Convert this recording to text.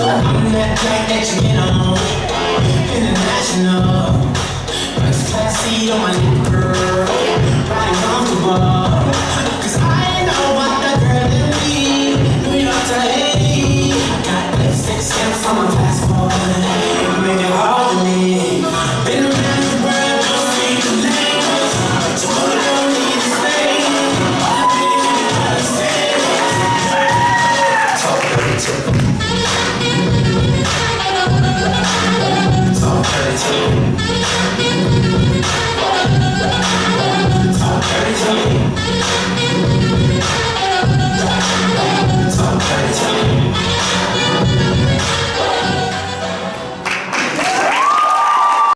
I'm that track that you get on, international. First class seat on my neck, girl, riding comfortable. Cause I know what the girl in me, New York to Haiti. I got lipstick stamps on my passport, make it hard to me. Been around the world, don't speak the language, but you don't need to stay. All I really understand. Talk dirty to them.